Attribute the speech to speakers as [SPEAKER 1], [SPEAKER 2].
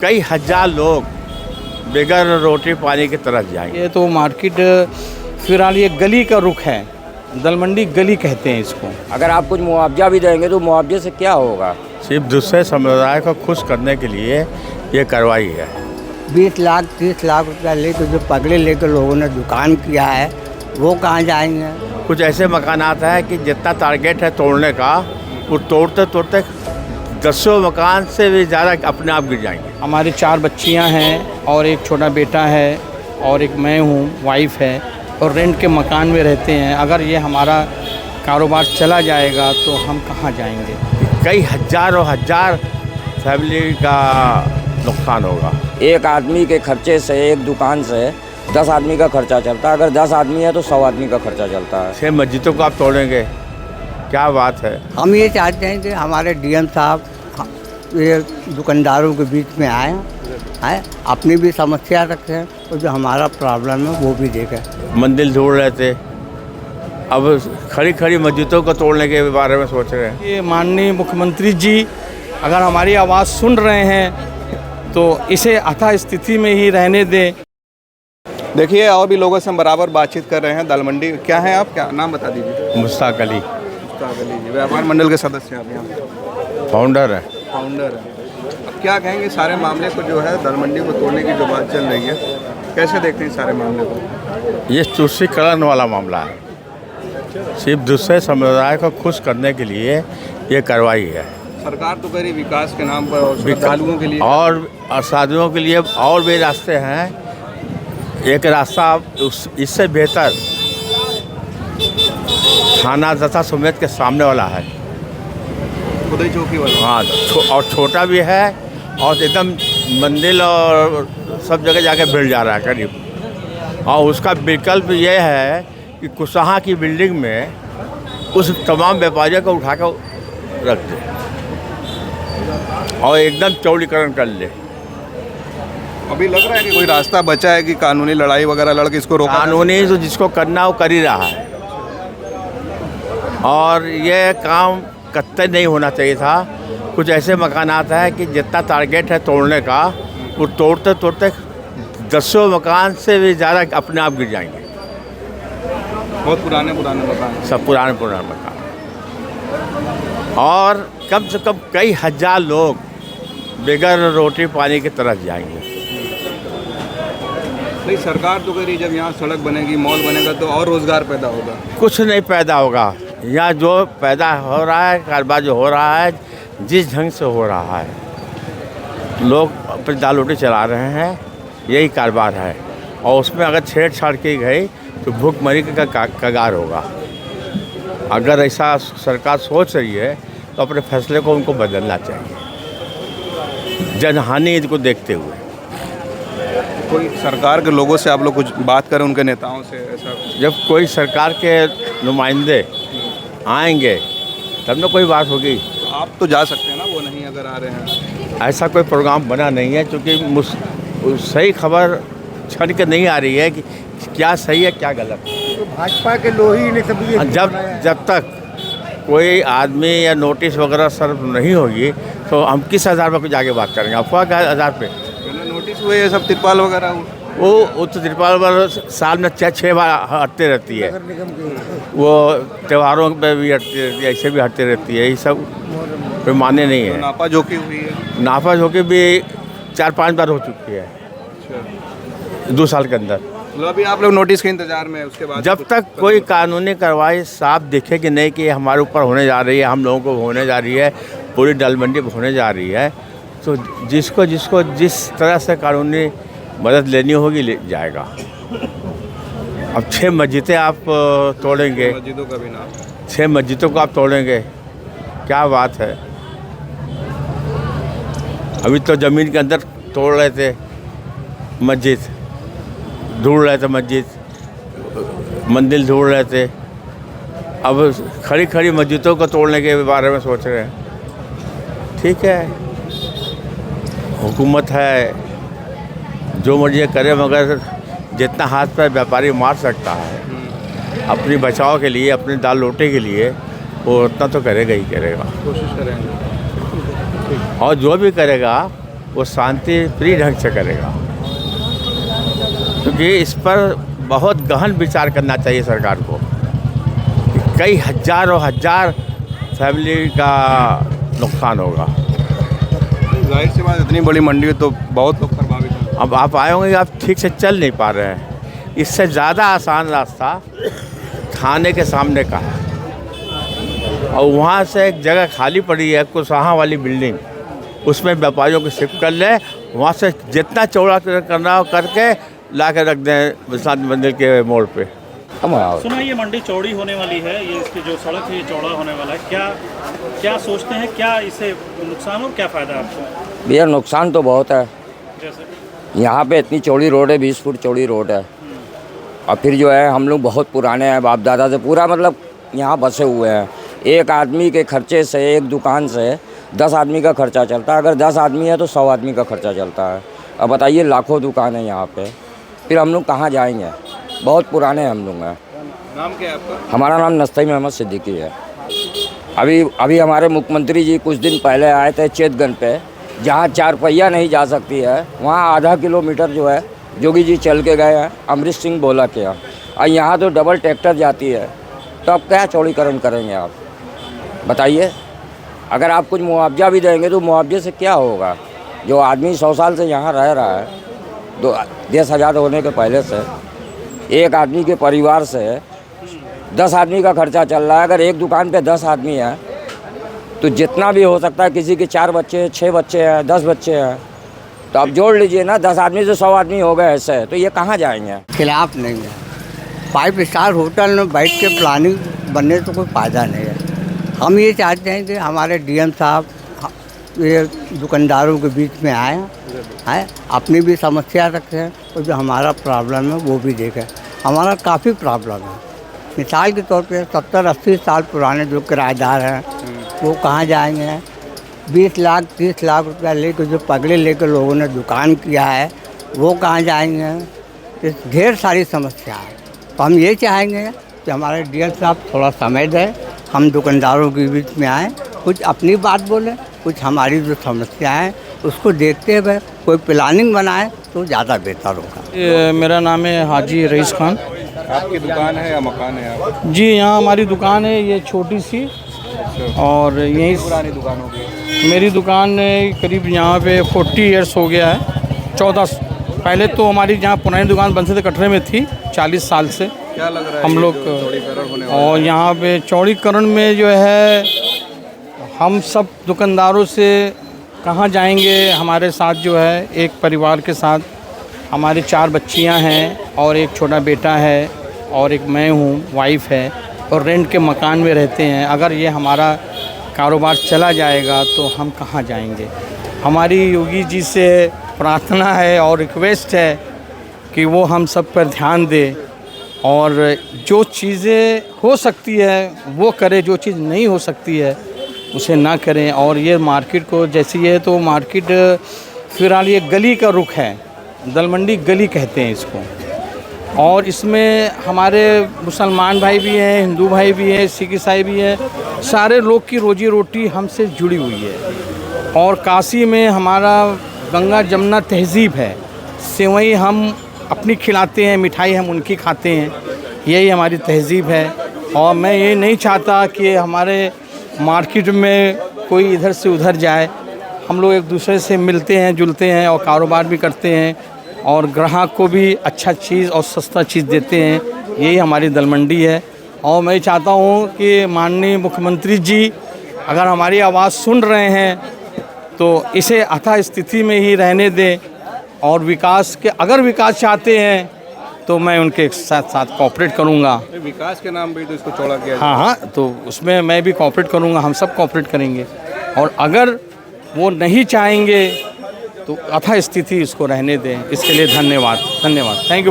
[SPEAKER 1] कई हजार लोग बगैर रोटी पानी की तरफ जाएंगे।
[SPEAKER 2] ये तो मार्केट फिलहाल ये गली का रुख है, दलमंडी गली कहते हैं इसको।
[SPEAKER 3] अगर आप कुछ मुआवजा भी देंगे तो मुआवजे से क्या होगा?
[SPEAKER 1] सिर्फ दूसरे समुदाय को खुश करने के लिए ये कार्रवाई है।
[SPEAKER 4] 20 लाख 30 लाख रुपया लेकर जो पगड़े लेकर लोगों ने दुकान किया है वो कहाँ जाएंगे?
[SPEAKER 1] कुछ ऐसे मकानात हैं कि जितना टारगेट है तोड़ने का, वो तोड़ते तोड़ते 10 मकान से भी ज़्यादा अपने आप गिर जाएंगे।
[SPEAKER 2] हमारी 4 बच्चियां हैं और एक छोटा बेटा है और एक मैं हूँ, वाइफ है, और रेंट के मकान में रहते हैं। अगर ये हमारा कारोबार चला जाएगा तो हम कहाँ जाएंगे?
[SPEAKER 1] कई हजारों हजार फैमिली का नुकसान होगा।
[SPEAKER 3] एक आदमी के खर्चे से, एक दुकान से 10 आदमी का खर्चा चलता है। अगर 10 आदमी है तो 100 आदमी का खर्चा चलता है।
[SPEAKER 1] 6 मस्जिदों को आप तोड़ेंगे, क्या बात है।
[SPEAKER 4] हम ये चाहते हैं कि हमारे डीएम साहब ये दुकानदारों के बीच में आए हैं, अपनी भी समस्या रखें और जो हमारा प्रॉब्लम है वो भी देखें।
[SPEAKER 1] मंदिर ढूंढ रहे थे, अब खड़ी खड़ी मस्जिदों को तोड़ने के बारे में सोच रहे हैं।
[SPEAKER 2] ये माननीय मुख्यमंत्री जी अगर हमारी आवाज़ सुन रहे हैं तो इसे अथाह स्थिति में ही रहने दें।
[SPEAKER 5] देखिए और भी लोगों से हम बराबर बातचीत कर रहे हैं। दालमंडी क्या है, आप क्या नाम बता दीजिए?
[SPEAKER 1] मुश्ताक अली
[SPEAKER 5] मुश्ताक अली जी, व्यापार मंडल के सदस्य हैं आप यहाँ?
[SPEAKER 1] फाउंडर है।
[SPEAKER 5] फाउंडर है। अब क्या कहेंगे सारे मामले को, जो है दालमंडी को तोड़ने की जो बात चल रही है, कैसे देखते हैं सारे मामले को?
[SPEAKER 1] ये तुष्टिकरण वाला मामला है। सिर्फ दूसरे समुदाय को खुश करने के लिए ये कार्रवाई है।
[SPEAKER 5] सरकार तो कह रही विकास के नाम पर और श्रद्धालुओं के लिए
[SPEAKER 1] और साधुओं के लिए और भी रास्ते हैं। एक रास्ता इससे बेहतर थाना तथा सुमेत के सामने वाला है,
[SPEAKER 5] खुदाई चौकी वाला।
[SPEAKER 1] हाँ, और छोटा भी है और एकदम मंदिर और सब जगह जाके भिड़ जा रहा है करीब। और उसका विकल्प ये है कि कुशवाहा की बिल्डिंग में उस तमाम व्यापारियों को उठा कर रख दे और एकदम चौड़ीकरण कर ले।
[SPEAKER 5] अभी लग रहा है कि कोई रास्ता बचा है कि कानूनी लड़ाई वगैरह लड़के इसको रोका?
[SPEAKER 1] कानूनी तो जिसको करना वो कर ही रहा है, और ये काम कतई नहीं होना चाहिए था। कुछ ऐसे मकानात हैं कि जितना टारगेट है तोड़ने का, वो तोड़ते तोड़ते 10 मकान से भी ज़्यादा अपने आप गिर जाएंगे।
[SPEAKER 5] बहुत पुराने मकान,
[SPEAKER 1] सब पुराने मकान, और कम से कम कई हजार लोग बगैर रोटी पानी की तरफ जाएंगे।
[SPEAKER 5] नहीं, सरकार तो कह रही जब यहाँ सड़क बनेगी, मॉल बनेगा तो और रोज़गार पैदा होगा।
[SPEAKER 1] कुछ नहीं पैदा होगा। यहाँ जो पैदा हो रहा है, कारोबार जो हो रहा है, जिस ढंग से हो रहा है, लोग अपनी दाल रोटी चला रहे हैं, यही कारोबार है। और उसमें अगर छेड़छाड़ की गई तो भूखमरी का कगार होगा। अगर ऐसा सरकार सोच रही है तो अपने फैसले को उनको बदलना चाहिए, जनहानि को देखते हुए।
[SPEAKER 5] कोई सरकार के लोगों से आप लोग कुछ बात करें, उनके नेताओं से? ऐसा
[SPEAKER 1] जब कोई सरकार के नुमाइंदे आएंगे तब ना कोई बात होगी।
[SPEAKER 5] तो आप तो जा सकते हैं ना, वो नहीं अगर आ रहे हैं?
[SPEAKER 1] ऐसा कोई प्रोग्राम बना नहीं है, क्योंकि सही खबर छड़ के नहीं आ रही है कि क्या सही है क्या गलत।
[SPEAKER 4] तो भाजपा के लोग ही ने सब ये
[SPEAKER 1] जब तक कोई आदमी या नोटिस वगैरह सर्व नहीं होगी तो हम किस आधार पर कुछ आगे बात करेंगे? अफवाह के आधार पे
[SPEAKER 5] नोटिस हुए, ये सब तिरपाल वगैरह
[SPEAKER 1] वो तो तिरपाल वगैरह साल में 6 बार हटते रहती है। वो त्योहारों पे भी हटती रहती है, ऐसे भी हटती रहती है। ये सब कोई मान्य नहीं है।
[SPEAKER 5] नापा जोखी हुई है?
[SPEAKER 1] नापा जोखी भी 4-5 बार हो चुकी है 2 साल के अंदर।
[SPEAKER 5] मतलब अभी आप लोग नोटिस के इंतजार में, उसके बाद
[SPEAKER 1] जब तक कोई कानूनी कार्रवाई साफ दिखे कि नहीं कि हमारे ऊपर होने जा रही है, हम लोगों को होने जा रही है, पूरी दालमंडी होने जा रही है, तो जिसको जिस तरह से कानूनी मदद लेनी होगी ले जाएगा। अब 6 मस्जिदें आप तोड़ेंगे,
[SPEAKER 5] मस्जिदों का भी नाम,
[SPEAKER 1] 6 मस्जिदों को आप तोड़ेंगे, क्या बात है। अभी तो ज़मीन के अंदर तोड़ रहे थे मस्जिद, ढूंढ रहे थे मस्जिद, मंदिर ढूंढ रहे थे, अब खड़ी खड़ी मस्जिदों को तोड़ने के बारे में सोच रहे हैं। ठीक है, हुकूमत है, जो मर्जी करे, मगर जितना हाथ पर व्यापारी मार सकता है अपनी बचाव के लिए, अपनी दाल रोटी के लिए, वो उतना तो करेगा ही करेगा।
[SPEAKER 5] कोशिश करेंगे।
[SPEAKER 1] और जो भी करेगा वो शांति प्रिय ढंग से करेगा, क्योंकि इस पर बहुत गहन विचार करना चाहिए सरकार को। कई हजारों हजार फैमिली का नुकसान होगा।
[SPEAKER 5] जाहिर सी बात, इतनी बड़ी मंडी है तो बहुत लोग प्रभावित हैं।
[SPEAKER 1] अब आप आए होंगे, आप ठीक से चल नहीं पा रहे हैं। इससे ज़्यादा आसान रास्ता थाने के सामने का है, और वहाँ से एक जगह खाली पड़ी है कुशवाहा वाली बिल्डिंग, उसमें व्यापारियों को शिफ्ट कर ले। वहाँ से जितना चौड़ा करना हो करके ला के रख दें विश्वनाथ मंदिर के मोड़ पे।
[SPEAKER 6] सुना ये मंडी चौड़ी होने वाली है, ये इसकी जो सड़क है ये चौड़ा होने वाला है, क्या सोचते हैं, क्या इससे नुकसान और क्या फ़ायदा आपको?
[SPEAKER 3] भैया नुकसान तो बहुत है।
[SPEAKER 6] जैसे
[SPEAKER 3] यहाँ पे इतनी चौड़ी रोड है, 20 फुट चौड़ी रोड है, और फिर जो है हम लोग बहुत पुराने हैं, बाप दादा से पूरा मतलब यहाँ बसे हुए हैं। एक आदमी के खर्चे से, एक दुकान से 10 आदमी का खर्चा चलता है। अगर 10 आदमी है तो 100 आदमी का खर्चा चलता है। अब बताइए, लाखों दुकान है यहाँ पे, फिर हम लोग कहाँ जाएंगे? बहुत पुराने हम लोग हैं।
[SPEAKER 5] नाम क्या है आपका?
[SPEAKER 3] हमारा नाम नस्तईम अहमद सिद्दीकी है। अभी हमारे मुख्यमंत्री जी कुछ दिन पहले आए थे चेतगन पे, जहाँ 4 पहिया नहीं जा सकती है, वहाँ आधा किलोमीटर जो है जोगी जी चल के गए हैं, अमृत सिंह बोला क्या। और यहाँ तो डबल ट्रैक्टर जाती है, तो अब क्या चौड़ीकरण करेंगे आप बताइए? अगर आप कुछ मुआवजा भी देंगे तो मुआवजे से क्या होगा? जो आदमी 100 साल से यहाँ रह रहा है, तो देश आज़ाद होने के पहले से एक आदमी के परिवार से 10 आदमी का खर्चा चल रहा है। अगर एक दुकान पे 10 आदमी है तो जितना भी हो सकता है, किसी के 4 बच्चे, 6 बच्चे हैं, 10 बच्चे हैं, तो आप जोड़ लीजिए ना, 10 आदमी से 100 आदमी हो गए ऐसे, तो ये कहाँ जाएंगे?
[SPEAKER 4] खिलाफ नहीं है। 5 स्टार होटल में बैठ के प्लानिंग बनने तो कोई फ़ायदा नहीं है। हम ये चाहते हैं कि हमारे डीएम साहब ये दुकानदारों के बीच में आए हैं, अपनी भी समस्या रखें, और जो हमारा प्रॉब्लम है वो भी देखें। हमारा काफ़ी प्रॉब्लम है। मिसाल के तौर पे 70-80 साल पुराने जो किराएदार हैं वो कहाँ जाएंगे? 20 लाख 30 लाख रुपया लेकर जो पगड़े लेकर लोगों ने दुकान किया है वो कहाँ जाएंगे? इस ढेर सारी समस्या है। तो हम ये चाहेंगे कि हमारे डीएम साहब थोड़ा समय दें, हम दुकानदारों के बीच में आएँ, कुछ अपनी बात बोलें, कुछ हमारी जो समस्या है उसको देखते हुए कोई प्लानिंग बनाए तो ज़्यादा बेहतर होगा।
[SPEAKER 2] मेरा नाम है हाजी रईस खान।
[SPEAKER 5] आपकी दुकान है या मकान है आप?
[SPEAKER 2] जी, यहाँ हमारी दुकान है, ये छोटी सी, और यहीं
[SPEAKER 5] पुरानी दुकान होगी?
[SPEAKER 2] मेरी दुकान करीब यहाँ पे 40 इयर्स हो गया है। 14 पहले तो हमारी जहाँ पुरानी दुकान बंसी से कटरे में थी 40 साल से।
[SPEAKER 5] क्या लग रहा है
[SPEAKER 2] हम लोग
[SPEAKER 5] चौड़ीकरण होने वाला
[SPEAKER 2] और यहाँ पे चौड़ीकरण में जो है हम सब दुकानदारों से कहाँ जाएंगे? हमारे साथ जो है एक परिवार के साथ हमारी 4 बच्चियाँ हैं और एक छोटा बेटा है, और एक मैं हूँ, वाइफ है, और रेंट के मकान में रहते हैं। अगर ये हमारा कारोबार चला जाएगा तो हम कहाँ जाएंगे? हमारी योगी जी से प्रार्थना है और रिक्वेस्ट है कि वो हम सब पर ध्यान दे, और जो चीज़ें हो सकती है वो करे, जो चीज़ नहीं हो सकती है उसे ना करें। और ये मार्केट को जैसी है, तो मार्केट फिलहाल ये गली का रुख है, दलमंडी गली कहते हैं इसको, और इसमें हमारे मुसलमान भाई भी हैं, हिंदू भाई भी हैं, सिख ईसाई भी हैं, सारे लोग की रोजी रोटी हमसे जुड़ी हुई है। और काशी में हमारा गंगा जमुना तहज़ीब है, सेवई हम अपनी खिलाते हैं, मिठाई हम उनकी खाते हैं, यही हमारी तहज़ीब है। और मैं ये नहीं चाहता कि हमारे मार्केट में कोई इधर से उधर जाए। हम लोग एक दूसरे से मिलते हैं, जुलते हैं, और कारोबार भी करते हैं, और ग्राहक को भी अच्छा चीज़ और सस्ता चीज़ देते हैं। यही हमारी दलमंडी है। और मैं चाहता हूँ कि माननीय मुख्यमंत्री जी अगर हमारी आवाज़ सुन रहे हैं तो इसे अथाह स्थिति में ही रहने दें, और विकास के अगर विकास चाहते हैं तो मैं उनके साथ कोऑपरेट करूँगा।
[SPEAKER 5] विकास के नाम पे तो इसको चौड़ा किया
[SPEAKER 2] हाँ, तो उसमें मैं भी कोऑपरेट करूँगा, हम सब कोऑपरेट करेंगे। और अगर वो नहीं चाहेंगे तो अथाह स्थिति इसको रहने दें। इसके लिए धन्यवाद, थैंक यू।